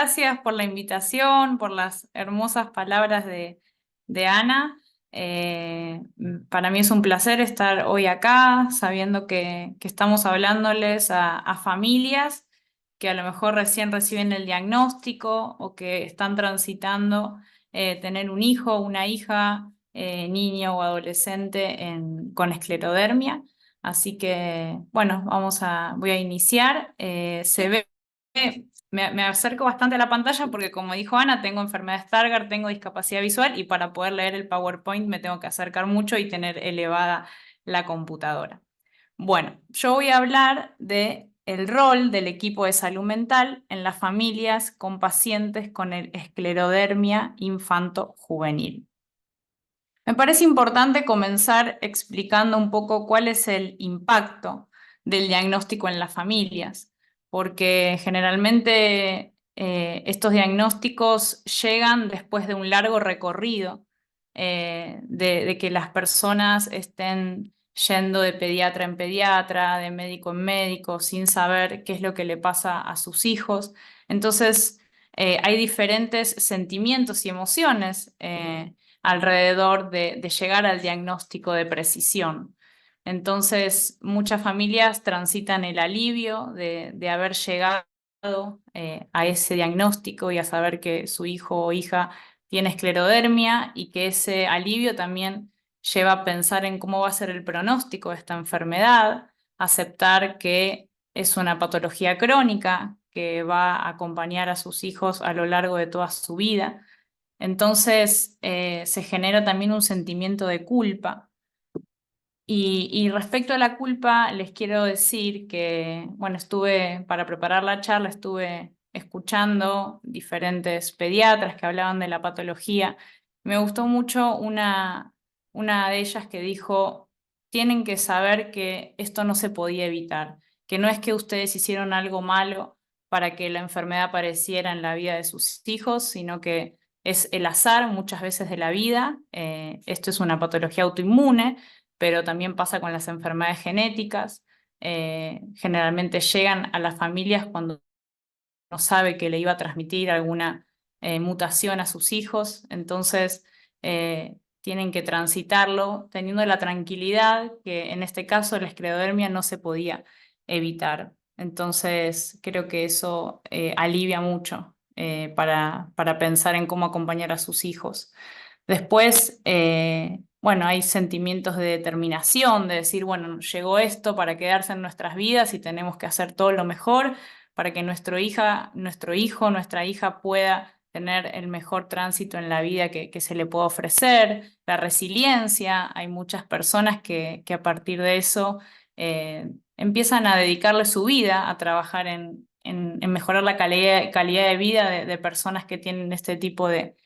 gracias por la invitación, por las hermosas palabras de Ana. Para mí es un placer estar hoy acá, sabiendo que estamos hablándoles a familias que a lo mejor recién reciben el diagnóstico o que están transitando tener un hijo, una hija, niño o adolescente con esclerodermia. Así que, bueno, voy a iniciar. Se ve me acerco bastante a la pantalla porque, como dijo Ana, tengo enfermedad de Stargardt, tengo discapacidad visual y para poder leer el PowerPoint me tengo que acercar mucho y tener elevada la computadora. Bueno, yo voy a hablar de el rol del equipo de salud mental en las familias con pacientes con el esclerodermia infanto-juvenil. Me parece importante comenzar explicando un poco cuál es el impacto del diagnóstico en las familias, porque generalmente estos diagnósticos llegan después de un largo recorrido de que las personas estén yendo de pediatra en pediatra, de médico en médico, sin saber qué es lo que le pasa a sus hijos. Entonces, hay diferentes sentimientos y emociones alrededor de llegar al diagnóstico de precisión. Entonces, muchas familias transitan el alivio de haber llegado a ese diagnóstico y a saber que su hijo o hija tiene esclerodermia y que ese alivio también lleva a pensar en cómo va a ser el pronóstico de esta enfermedad, aceptar que es una patología crónica que va a acompañar a sus hijos a lo largo de toda su vida. Entonces se genera también un sentimiento de culpa. Y respecto a la culpa, les quiero decir que, bueno, para preparar la charla, estuve escuchando diferentes pediatras que hablaban de la patología. Me gustó mucho una de ellas que dijo, tienen que saber que esto no se podía evitar, que no es que ustedes hicieron algo malo para que la enfermedad apareciera en la vida de sus hijos, sino que es el azar muchas veces de la vida. Esto es una patología autoinmune, pero también pasa con las enfermedades genéticas. Generalmente llegan a las familias cuando no sabe que le iba a transmitir alguna mutación a sus hijos, entonces tienen que transitarlo teniendo la tranquilidad que en este caso la esclerodermia no se podía evitar. Entonces creo que eso alivia mucho para pensar en cómo acompañar a sus hijos. Después, bueno, hay sentimientos de determinación, de decir, bueno, llegó esto para quedarse en nuestras vidas y tenemos que hacer todo lo mejor para que nuestro hijo, nuestra hija pueda tener el mejor tránsito en la vida que se le pueda ofrecer. La resiliencia, hay muchas personas que a partir de eso empiezan a dedicarle su vida a trabajar en mejorar la calidad de vida de personas que tienen este tipo de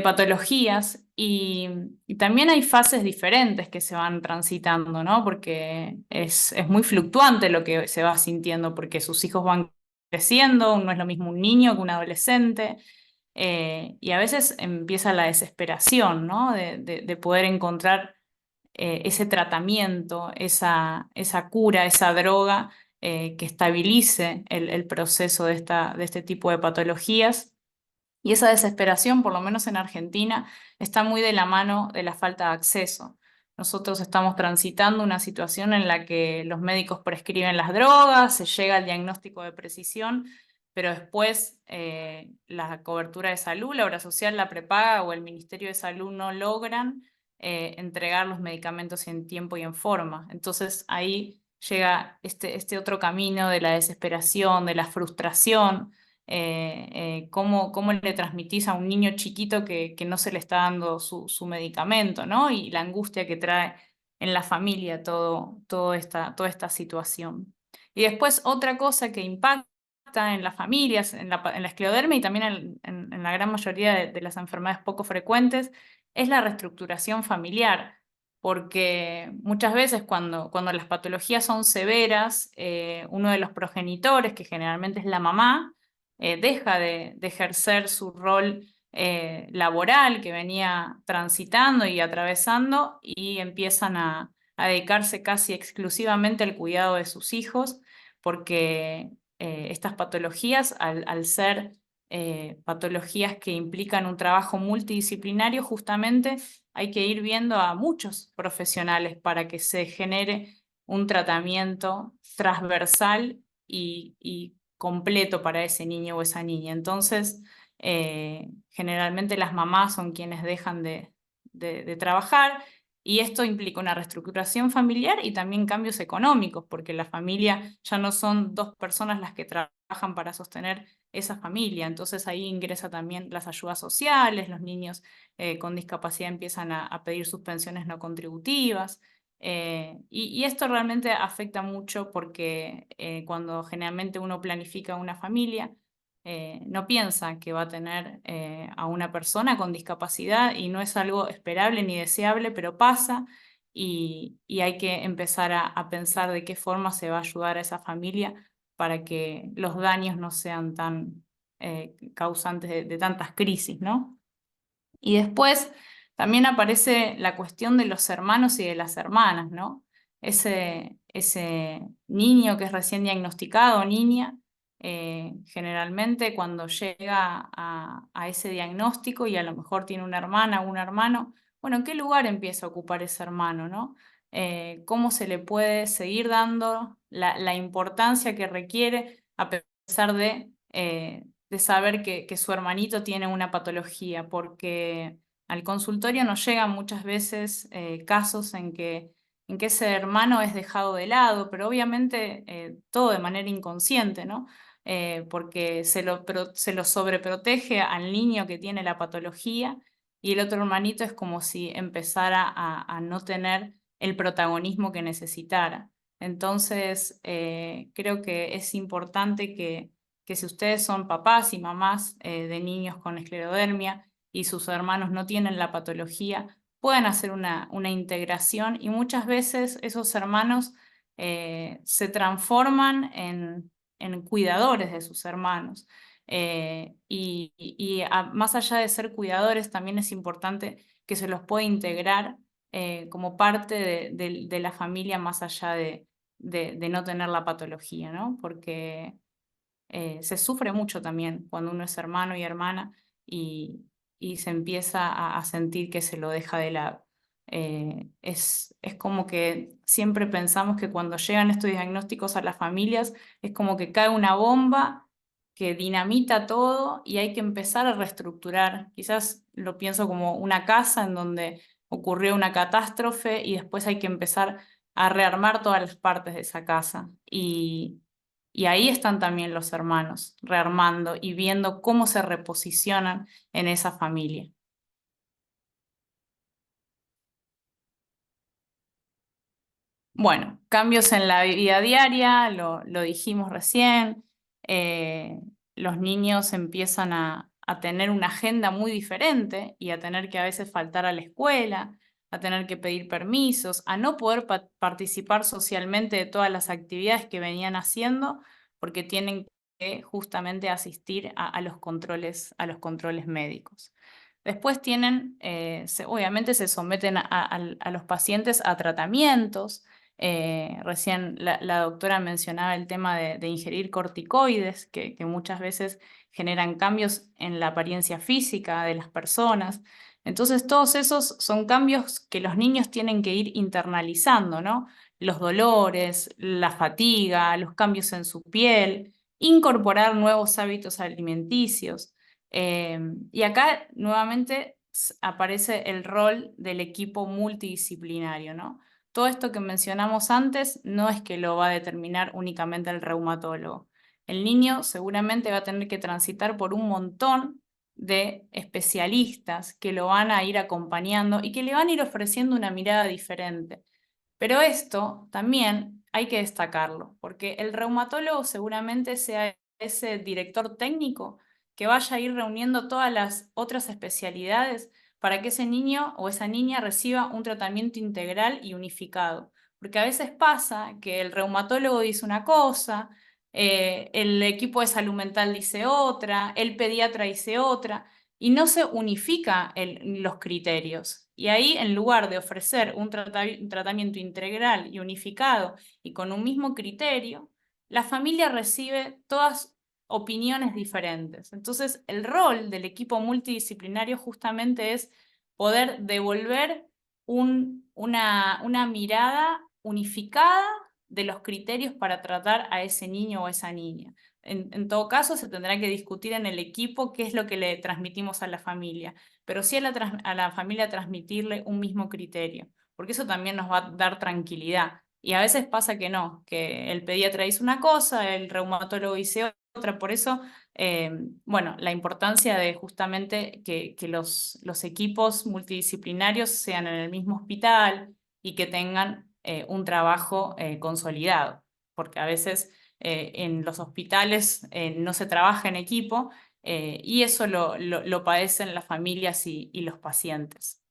patologías y también hay fases diferentes que se van transitando, ¿no? Porque es muy fluctuante lo que se va sintiendo, porque sus hijos van creciendo, no es lo mismo un niño que un adolescente, y a veces empieza la desesperación, ¿no? De poder encontrar ese tratamiento, esa cura, esa droga que estabilice el proceso de este tipo de patologías. Y esa desesperación, por lo menos en Argentina, está muy de la mano de la falta de acceso. Nosotros estamos transitando una situación en la que los médicos prescriben las drogas, se llega al diagnóstico de precisión, pero después la cobertura de salud, la obra social, la prepaga o el Ministerio de Salud no logran entregar los medicamentos en tiempo y en forma. Entonces ahí llega este otro camino de la desesperación, de la frustración. Cómo le transmitís a un niño chiquito que no se le está dando su medicamento, ¿no? Y la angustia que trae en la familia toda esta situación. Y después otra cosa que impacta en las familias, en la esclerodermia y también en la gran mayoría de las enfermedades poco frecuentes, es la reestructuración familiar. Porque muchas veces cuando las patologías son severas, uno de los progenitores, que generalmente es la mamá, deja de ejercer su rol laboral que venía transitando y atravesando y empiezan a dedicarse casi exclusivamente al cuidado de sus hijos, porque estas patologías, al ser patologías que implican un trabajo multidisciplinario, justamente hay que ir viendo a muchos profesionales para que se genere un tratamiento transversal y completo para ese niño o esa niña. Entonces, generalmente las mamás son quienes dejan de trabajar y esto implica una reestructuración familiar y también cambios económicos, porque la familia ya no son dos personas las que trabajan para sostener esa familia. Entonces ahí ingresa también las ayudas sociales, los niños con discapacidad empiezan a pedir sus pensiones no contributivas. Y esto realmente afecta mucho porque cuando generalmente uno planifica una familia, no piensa que va a tener a una persona con discapacidad y no es algo esperable ni deseable, pero pasa y hay que empezar a pensar de qué forma se va a ayudar a esa familia para que los daños no sean tan causantes de tantas crisis, ¿no? Y después también aparece la cuestión de los hermanos y de las hermanas, ¿no? Ese niño que es recién diagnosticado, niña, generalmente cuando llega a ese diagnóstico y a lo mejor tiene una hermana o un hermano, bueno, ¿en qué lugar empieza a ocupar ese hermano, ¿no? ¿Cómo se le puede seguir dando la importancia que requiere a pesar de saber que su hermanito tiene una patología? Porque al consultorio nos llegan muchas veces casos en que ese hermano es dejado de lado, pero obviamente todo de manera inconsciente, ¿no? Porque se lo sobreprotege al niño que tiene la patología y el otro hermanito es como si empezara a no tener el protagonismo que necesitara. Entonces, creo que es importante que si ustedes son papás y mamás de niños con esclerodermia y sus hermanos no tienen la patología, puedan hacer una integración y muchas veces esos hermanos se transforman en cuidadores de sus hermanos. Más allá de ser cuidadores, también es importante que se los pueda integrar como parte de la familia más allá de no tener la patología, ¿no? Porque se sufre mucho también cuando uno es hermano y hermana y, y se empieza a sentir que se lo deja de lado. Es como que siempre pensamos que cuando llegan estos diagnósticos a las familias es como que cae una bomba que dinamita todo y hay que empezar a reestructurar. Quizás lo pienso como una casa en donde ocurrió una catástrofe y después hay que empezar a rearmar todas las partes de esa casa. Y ahí están también los hermanos, rearmando y viendo cómo se reposicionan en esa familia. Bueno, cambios en la vida diaria, lo dijimos recién, eh, los niños empiezan a tener una agenda muy diferente y a tener que a veces faltar a la escuela, a tener que pedir permisos, a no poder participar socialmente de todas las actividades que venían haciendo porque tienen que justamente asistir a los controles médicos. Después tienen, obviamente se someten a los pacientes a tratamientos. Recién la doctora mencionaba el tema de ingerir corticoides, que muchas veces generan cambios en la apariencia física de las personas. Entonces, todos esos son cambios que los niños tienen que ir internalizando, ¿no? Los dolores, la fatiga, los cambios en su piel, incorporar nuevos hábitos alimenticios. Y acá nuevamente aparece el rol del equipo multidisciplinario, ¿no? Todo esto que mencionamos antes no es que lo va a determinar únicamente el reumatólogo. El niño seguramente va a tener que transitar por un montón de especialistas que lo van a ir acompañando y que le van a ir ofreciendo una mirada diferente. Pero esto también hay que destacarlo, porque el reumatólogo seguramente sea ese director técnico que vaya a ir reuniendo todas las otras especialidades para que ese niño o esa niña reciba un tratamiento integral y unificado. Porque a veces pasa que el reumatólogo dice una cosa, el equipo de salud mental dice otra, el pediatra dice otra, y no se unifica los criterios. Y ahí, en lugar de ofrecer un tratamiento integral y unificado y con un mismo criterio, la familia recibe todas opiniones diferentes. Entonces, el rol del equipo multidisciplinario justamente es poder devolver una mirada unificada de los criterios para tratar a ese niño o esa niña. En todo caso, se tendrá que discutir en el equipo qué es lo que le transmitimos a la familia, pero sí a la familia transmitirle un mismo criterio, porque eso también nos va a dar tranquilidad. Y a veces pasa que no, que el pediatra dice una cosa, el reumatólogo dice otra, por eso, bueno, la importancia de justamente que los equipos multidisciplinarios sean en el mismo hospital y que tengan un trabajo consolidado, porque a veces en los hospitales no se trabaja en equipo y eso lo padecen las familias y los pacientes.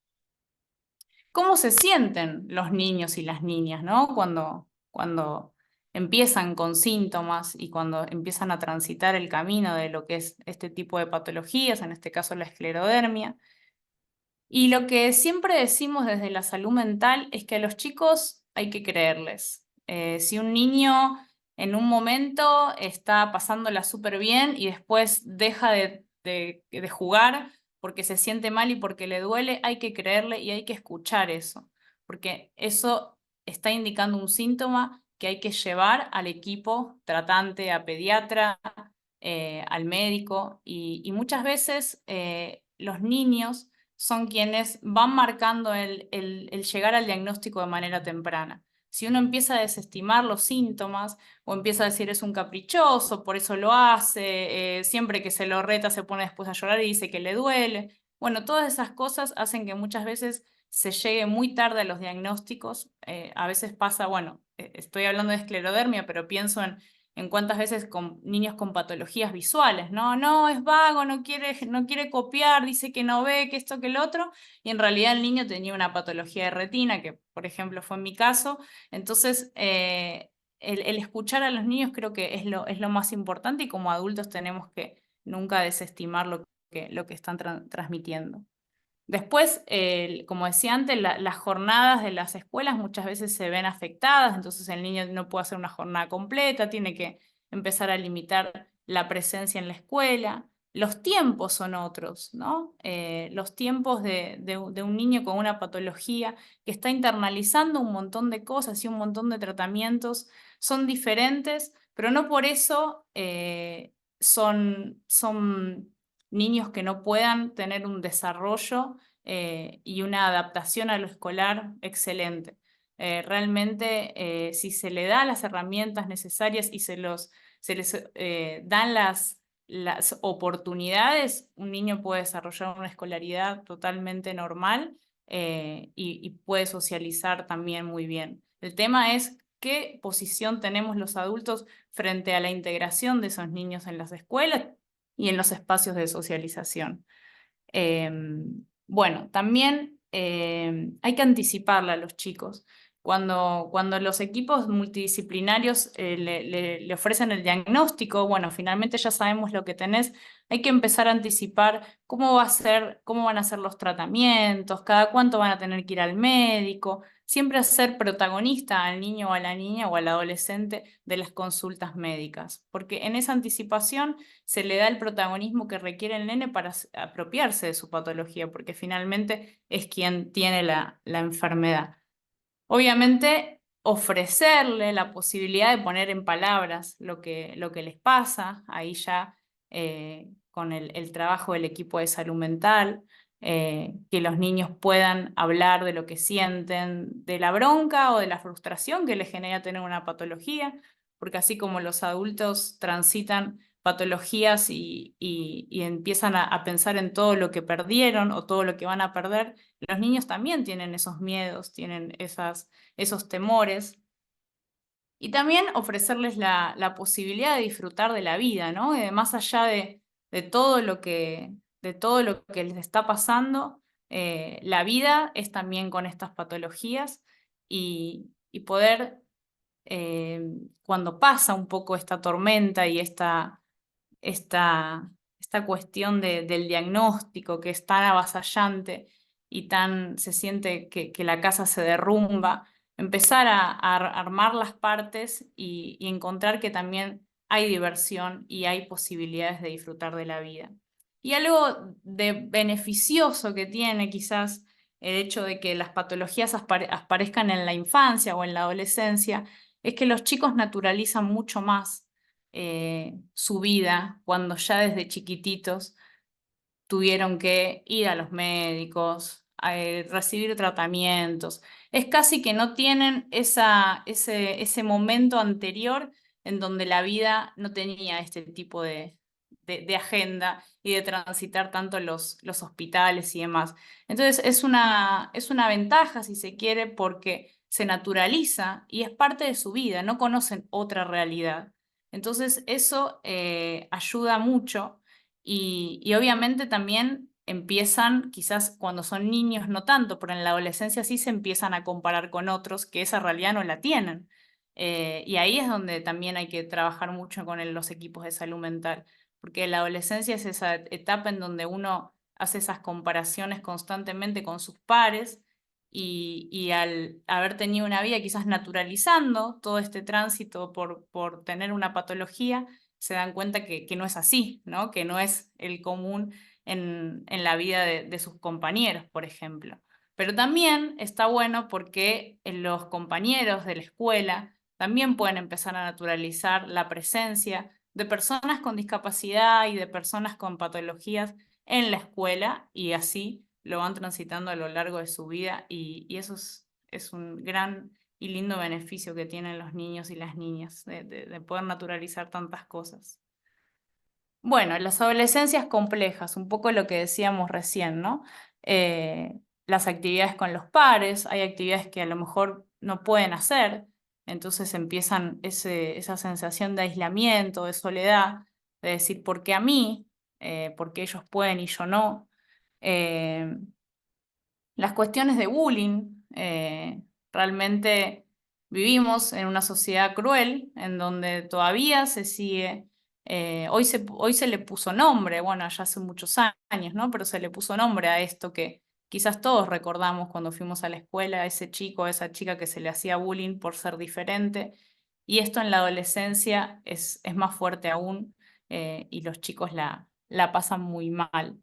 ¿Cómo se sienten los niños y las niñas, ¿no? Cuando empiezan con síntomas y cuando empiezan a transitar el camino de lo que es este tipo de patologías, en este caso la esclerodermia. Y lo que siempre decimos desde la salud mental es que a los chicos hay que creerles. Si un niño en un momento está pasándola súper bien y después deja de jugar porque se siente mal y porque le duele, hay que creerle y hay que escuchar eso, porque eso está indicando un síntoma que hay que llevar al equipo tratante, a pediatra, al médico, y muchas veces los niños son quienes van marcando el llegar al diagnóstico de manera temprana. Si uno empieza a desestimar los síntomas o empieza a decir es un caprichoso, por eso lo hace, siempre que se lo reta se pone después a llorar y dice que le duele. Bueno, todas esas cosas hacen que muchas veces se llegue muy tarde a los diagnósticos. A veces pasa, bueno, estoy hablando de esclerodermia, pero pienso en cuántas veces con niños con patologías visuales, ¿no? No, es vago, no quiere copiar, dice que no ve, que esto, que el otro, y en realidad el niño tenía una patología de retina, que por ejemplo fue en mi caso. Entonces, el escuchar a los niños creo que es lo más importante, y como adultos tenemos que nunca desestimar lo que están transmitiendo. Después, como decía antes, las jornadas de las escuelas muchas veces se ven afectadas, entonces el niño no puede hacer una jornada completa, tiene que empezar a limitar la presencia en la escuela. Los tiempos son otros, ¿no? Los tiempos de un niño con una patología que está internalizando un montón de cosas y un montón de tratamientos son diferentes, pero no por eso son niños que no puedan tener un desarrollo y una adaptación a lo escolar excelente. Realmente, si se le da las herramientas necesarias y se les dan las oportunidades, un niño puede desarrollar una escolaridad totalmente normal y puede socializar también muy bien. El tema es qué posición tenemos los adultos frente a la integración de esos niños en las escuelas y en los espacios de socialización. Bueno, también hay que anticiparle a los chicos. Cuando los equipos multidisciplinarios le ofrecen el diagnóstico, bueno, finalmente ya sabemos lo que tenés, hay que empezar a anticipar cómo van a ser los tratamientos, cada cuánto van a tener que ir al médico, siempre hacer protagonista al niño o a la niña o al adolescente de las consultas médicas, porque en esa anticipación se le da el protagonismo que requiere el nene para apropiarse de su patología, porque finalmente es quien tiene la enfermedad. Obviamente, ofrecerle la posibilidad de poner en palabras lo que les pasa, ahí ya con el trabajo del equipo de salud mental, que los niños puedan hablar de lo que sienten, de la bronca o de la frustración que les genera tener una patología, porque así como los adultos transitan patologías y empiezan a pensar en todo lo que perdieron o todo lo que van a perder, los niños también tienen esos miedos, tienen esos temores. Y también ofrecerles la posibilidad de disfrutar de la vida, ¿no? Más allá de todo de todo lo que les está pasando, la vida es también con estas patologías y poder, eh, cuando pasa un poco esta tormenta y esta, esta cuestión del diagnóstico que es tan avasallante y se siente que la casa se derrumba, empezar a armar las partes y encontrar que también hay diversión y hay posibilidades de disfrutar de la vida. Y algo de beneficioso que tiene quizás el hecho de que las patologías aparezcan en la infancia o en la adolescencia es que los chicos naturalizan mucho más su vida cuando ya desde chiquititos tuvieron que ir a los médicos, recibir tratamientos. Es casi que no tienen ese momento anterior en donde la vida no tenía este tipo de agenda y de transitar tanto los hospitales y demás. Entonces es una ventaja, si se quiere, porque se naturaliza y es parte de su vida, no conocen otra realidad. Entonces eso ayuda mucho y obviamente también empiezan, quizás cuando son niños no tanto, pero en la adolescencia sí se empiezan a comparar con otros que esa realidad no la tienen. Y ahí es donde también hay que trabajar mucho con los equipos de salud mental, porque la adolescencia es esa etapa en donde uno hace esas comparaciones constantemente con sus pares y al haber tenido una vida quizás naturalizando todo este tránsito por tener una patología, se dan cuenta que no es así, ¿no? Que no es el común en la vida de sus compañeros, por ejemplo. Pero también está bueno porque los compañeros de la escuela también pueden empezar a naturalizar la presencia de personas con discapacidad y de personas con patologías en la escuela y así lo van transitando a lo largo de su vida y eso es un gran y lindo beneficio que tienen los niños y las niñas de poder naturalizar tantas cosas. Bueno, las adolescencias complejas, un poco lo que decíamos recién, ¿no? Las actividades con los pares, hay actividades que a lo mejor no pueden hacer, entonces empiezan esa sensación de aislamiento, de soledad, de decir, ¿por qué a mí? ¿Por qué ellos pueden y yo no? Eh, las cuestiones de bullying, realmente vivimos en una sociedad cruel en donde todavía se sigue, hoy se le puso nombre, bueno, ya hace muchos años, ¿no? Pero se le puso nombre a esto que quizás todos recordamos cuando fuimos a la escuela, a ese chico, a esa chica que se le hacía bullying por ser diferente. Y esto en la adolescencia es más fuerte aún, y los chicos la pasan muy mal.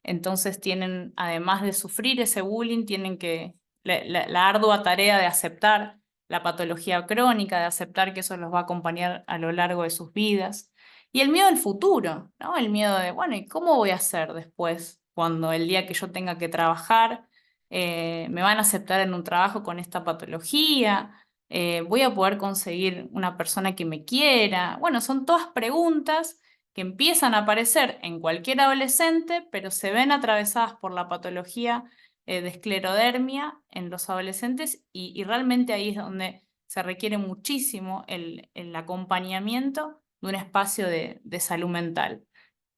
Entonces tienen, además de sufrir ese bullying, tienen que la ardua tarea de aceptar la patología crónica, de aceptar que eso los va a acompañar a lo largo de sus vidas. Y el miedo al futuro, ¿no? El miedo de, bueno, ¿y cómo voy a hacer después cuando el día que yo tenga que trabajar, me van a aceptar en un trabajo con esta patología? ¿Voy a poder conseguir una persona que me quiera? Bueno, son todas preguntas que empiezan a aparecer en cualquier adolescente, pero se ven atravesadas por la patología de esclerodermia en los adolescentes y realmente ahí es donde se requiere muchísimo el acompañamiento de un espacio de salud mental.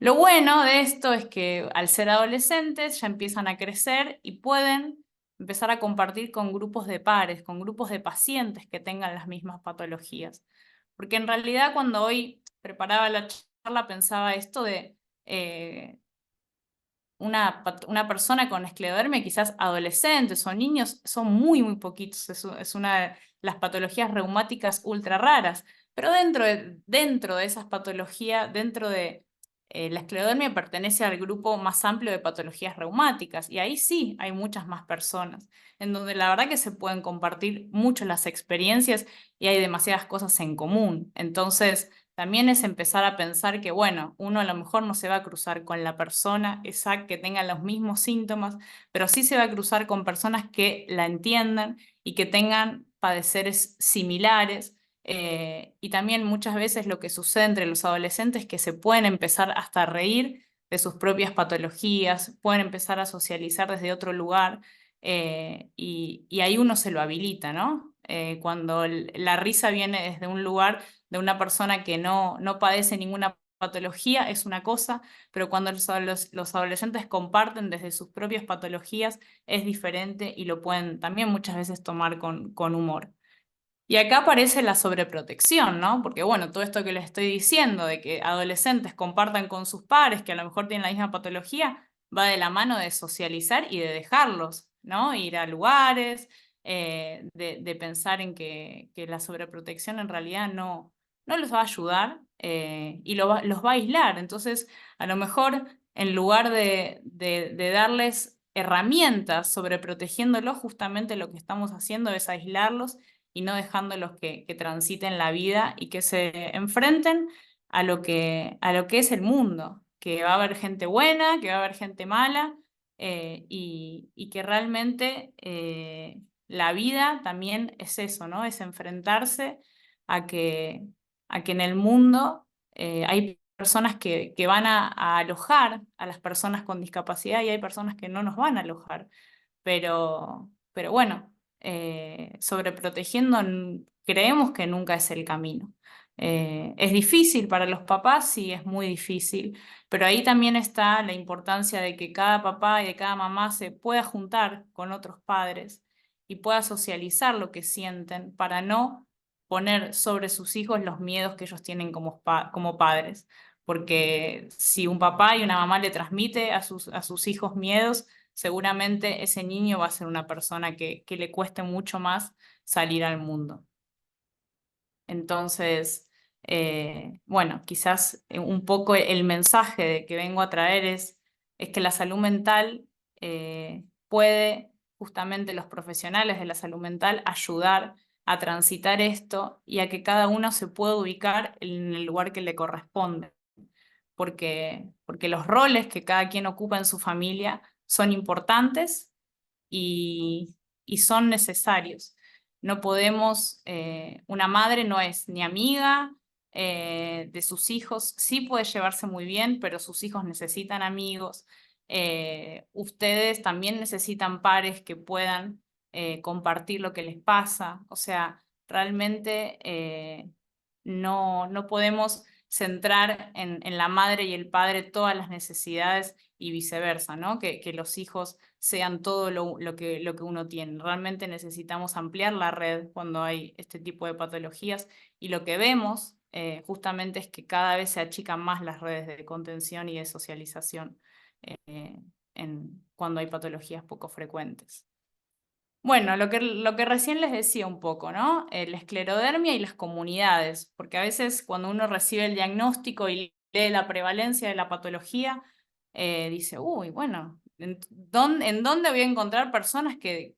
Lo bueno de esto es que al ser adolescentes ya empiezan a crecer y pueden empezar a compartir con grupos de pares, con grupos de pacientes que tengan las mismas patologías. Porque en realidad cuando hoy preparaba la charla pensaba esto de una persona con esclerodermia, quizás adolescentes o niños, son muy, muy poquitos. Es una de las patologías reumáticas ultra raras. Pero dentro de esas patologías, dentro de la esclerodermia pertenece al grupo más amplio de patologías reumáticas. Y ahí sí hay muchas más personas, en donde la verdad que se pueden compartir mucho las experiencias y hay demasiadas cosas en común. Entonces también es empezar a pensar que, bueno, uno a lo mejor no se va a cruzar con la persona exacta que tenga los mismos síntomas, pero sí se va a cruzar con personas que la entiendan y que tengan padeceres similares. Y también muchas veces lo que sucede entre los adolescentes es que se pueden empezar hasta a reír de sus propias patologías, pueden empezar a socializar desde otro lugar, y ahí uno se lo habilita, ¿no? Cuando la risa viene desde un lugar de una persona que no padece ninguna patología es una cosa, pero cuando los adolescentes comparten desde sus propias patologías es diferente y lo pueden también muchas veces tomar con humor. Y acá aparece la sobreprotección, ¿no? Porque bueno, todo esto que les estoy diciendo de que adolescentes compartan con sus pares que a lo mejor tienen la misma patología, va de la mano de socializar y de dejarlos, ¿no? Ir a lugares, de pensar en que la sobreprotección en realidad no los va a ayudar y los va a aislar. Entonces, a lo mejor en lugar de darles herramientas sobre protegiéndolos, justamente lo que estamos haciendo es aislarlos y no dejándolos que transiten la vida y que se enfrenten a lo que es el mundo, que va a haber gente buena, que va a haber gente mala, y que realmente la vida también es eso, ¿no? Es enfrentarse a a que en el mundo hay personas que van a alojar a las personas con discapacidad y hay personas que no nos van a alojar. Pero bueno, sobreprotegiendo creemos que nunca es el camino. Es difícil para los papás, sí, es muy difícil, pero ahí también está la importancia de que cada papá y de cada mamá se pueda juntar con otros padres y pueda socializar lo que sienten para no poner sobre sus hijos los miedos que ellos tienen como padres. Porque si un papá y una mamá le transmite a sus hijos miedos, seguramente ese niño va a ser una persona que le cueste mucho más salir al mundo. Entonces, bueno, quizás un poco el mensaje de que vengo a traer es que la salud mental puede, justamente los profesionales de la salud mental, ayudar a transitar esto y a que cada uno se pueda ubicar en el lugar que le corresponde. Porque los roles que cada quien ocupa en su familia son importantes y, y son necesarios. No podemos, una madre no es ni amiga de sus hijos, sí puede llevarse muy bien, pero sus hijos necesitan amigos. Ustedes también necesitan pares que puedan compartir lo que les pasa. O sea, realmente no podemos centrar en la madre y el padre todas las necesidades y viceversa, ¿no? Que los hijos sean todo lo que uno tiene. Realmente necesitamos ampliar la red cuando hay este tipo de patologías y lo que vemos justamente es que cada vez se achican más las redes de contención y de socialización cuando hay patologías poco frecuentes. Bueno, lo que recién les decía un poco, ¿no? La esclerodermia y las comunidades, porque a veces cuando uno recibe el diagnóstico y lee la prevalencia de la patología, dice, uy, bueno, en dónde voy a encontrar personas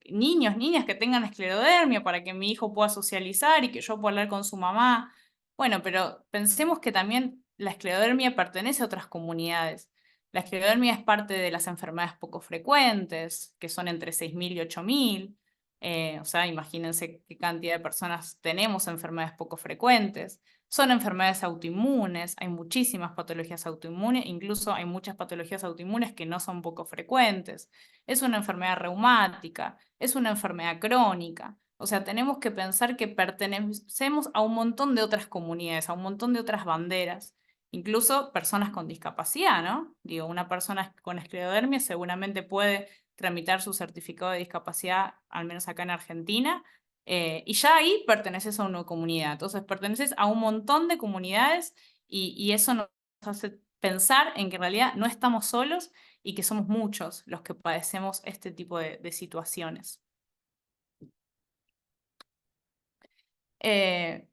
niños, niñas que tengan esclerodermia para que mi hijo pueda socializar y que yo pueda hablar con su mamá? Bueno, pero pensemos que también la esclerodermia pertenece a otras comunidades. La esclerodermia es parte de las enfermedades poco frecuentes, que son entre 6.000 y 8.000. O sea, imagínense qué cantidad de personas tenemos enfermedades poco frecuentes. Son enfermedades autoinmunes, hay muchísimas patologías autoinmunes, incluso hay muchas patologías autoinmunes que no son poco frecuentes. Es una enfermedad reumática, es una enfermedad crónica. O sea, tenemos que pensar que pertenecemos a un montón de otras comunidades, a un montón de otras banderas. Incluso personas con discapacidad, ¿no? Digo, una persona con esclerodermia seguramente puede tramitar su certificado de discapacidad, al menos acá en Argentina, y ya ahí perteneces a una comunidad. Entonces, perteneces a un montón de comunidades y eso nos hace pensar en que en realidad no estamos solos y que somos muchos los que padecemos este tipo de situaciones.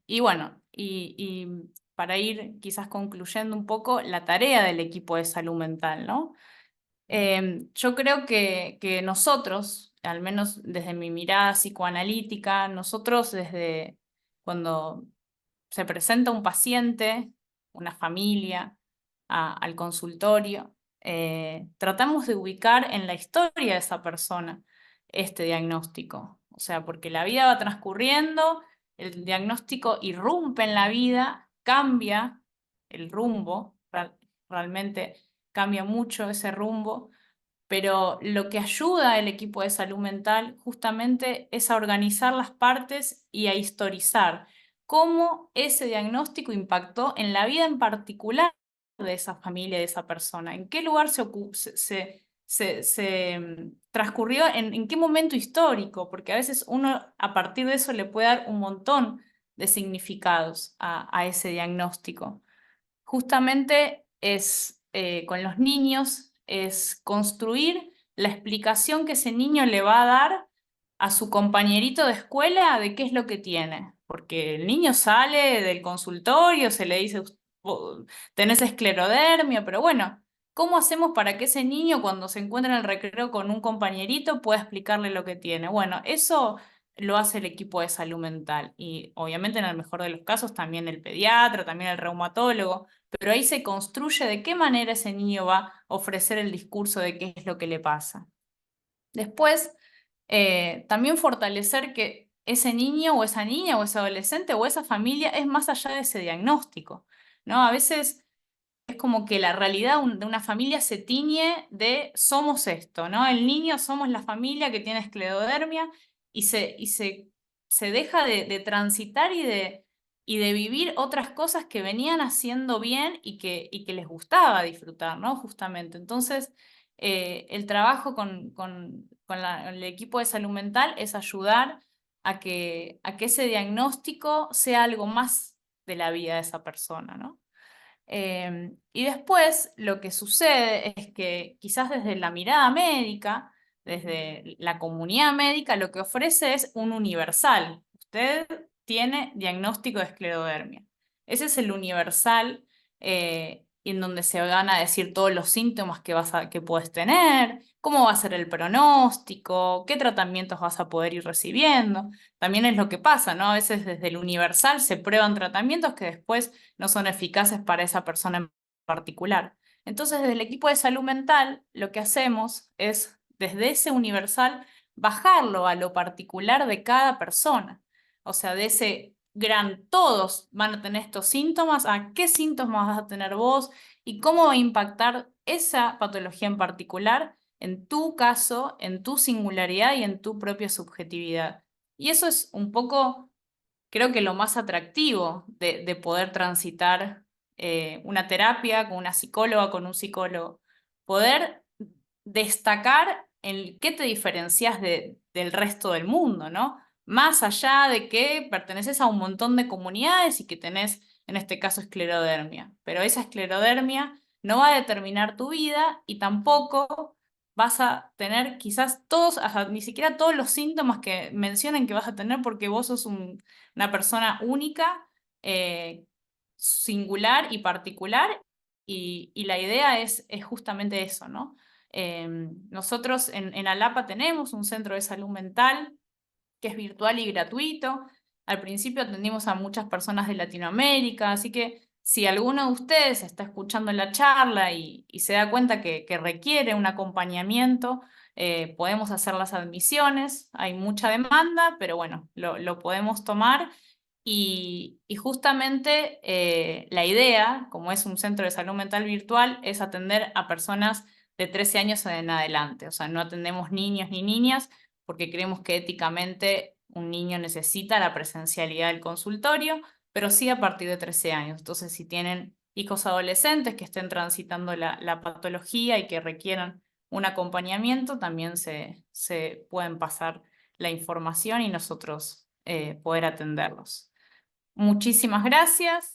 Y bueno, y para ir quizás concluyendo un poco la tarea del equipo de salud mental, ¿no? Yo creo que nosotros, al menos desde mi mirada psicoanalítica, nosotros desde cuando se presenta un paciente, una familia, al consultorio, tratamos de ubicar en la historia de esa persona este diagnóstico. O sea, porque la vida va transcurriendo, el diagnóstico irrumpe en la vida, cambia el rumbo, realmente cambia mucho ese rumbo, pero lo que ayuda al equipo de salud mental justamente es a organizar las partes y a historizar cómo ese diagnóstico impactó en la vida en particular de esa familia, de esa persona, en qué lugar transcurrió, en qué momento histórico, porque a veces uno a partir de eso le puede dar un montón de significados a ese diagnóstico. Justamente es con los niños, es construir la explicación que ese niño le va a dar a su compañerito de escuela de qué es lo que tiene. Porque el niño sale del consultorio, se le dice, tenés esclerodermia, pero bueno, ¿cómo hacemos para que ese niño cuando se encuentra en el recreo con un compañerito pueda explicarle lo que tiene? Bueno, eso lo hace el equipo de salud mental y obviamente en el mejor de los casos también el pediatra, también el reumatólogo, pero ahí se construye de qué manera ese niño va a ofrecer el discurso de qué es lo que le pasa. Después, también fortalecer que ese niño o esa niña o ese adolescente o esa familia es más allá de ese diagnóstico, ¿no? A veces es como que la realidad de una familia se tiñe de somos esto, ¿no? El niño somos la familia que tiene esclerodermia y se deja de transitar y de vivir otras cosas que venían haciendo bien y que les gustaba disfrutar, ¿no? Justamente. Entonces, el trabajo con el equipo de salud mental es ayudar a que ese diagnóstico sea algo más de la vida de esa persona, ¿no? Y después lo que sucede es que quizás desde la mirada médica, desde la comunidad médica, lo que ofrece es un universal. Usted tiene diagnóstico de esclerodermia. Ese es el universal en donde se van a decir todos los síntomas que puedes tener, cómo va a ser el pronóstico, qué tratamientos vas a poder ir recibiendo. También es lo que pasa, ¿no? A veces desde el universal se prueban tratamientos que después no son eficaces para esa persona en particular. Entonces, desde el equipo de salud mental, lo que hacemos es, desde ese universal, bajarlo a lo particular de cada persona. O sea, de ese gran, todos van a tener estos síntomas, a qué síntomas vas a tener vos y cómo va a impactar esa patología en particular en tu caso, en tu singularidad y en tu propia subjetividad. Y eso es un poco, creo que lo más atractivo de poder transitar una terapia con una psicóloga, con un psicólogo. Poder destacar en qué te diferencias del resto del mundo, ¿no? Más allá de que perteneces a un montón de comunidades y que tenés, en este caso, esclerodermia. Pero esa esclerodermia no va a determinar tu vida y tampoco vas a tener quizás todos, hasta ni siquiera todos los síntomas que mencionen que vas a tener porque vos sos una persona única, singular y particular y la idea es justamente eso, ¿no? Nosotros en Alapa tenemos un centro de salud mental que es virtual y gratuito. Al principio atendimos a muchas personas de Latinoamérica, así que si alguno de ustedes está escuchando la charla y se da cuenta que requiere un acompañamiento, podemos hacer las admisiones. Hay mucha demanda, pero bueno, lo podemos tomar. Y justamente la idea, como es un centro de salud mental virtual, es atender a personas de 13 años en adelante. O sea, no atendemos niños ni niñas porque creemos que éticamente un niño necesita la presencialidad del consultorio, pero sí a partir de 13 años. Entonces, si tienen hijos adolescentes que estén transitando la patología y que requieran un acompañamiento, también se pueden pasar la información y nosotros poder atenderlos. Muchísimas gracias.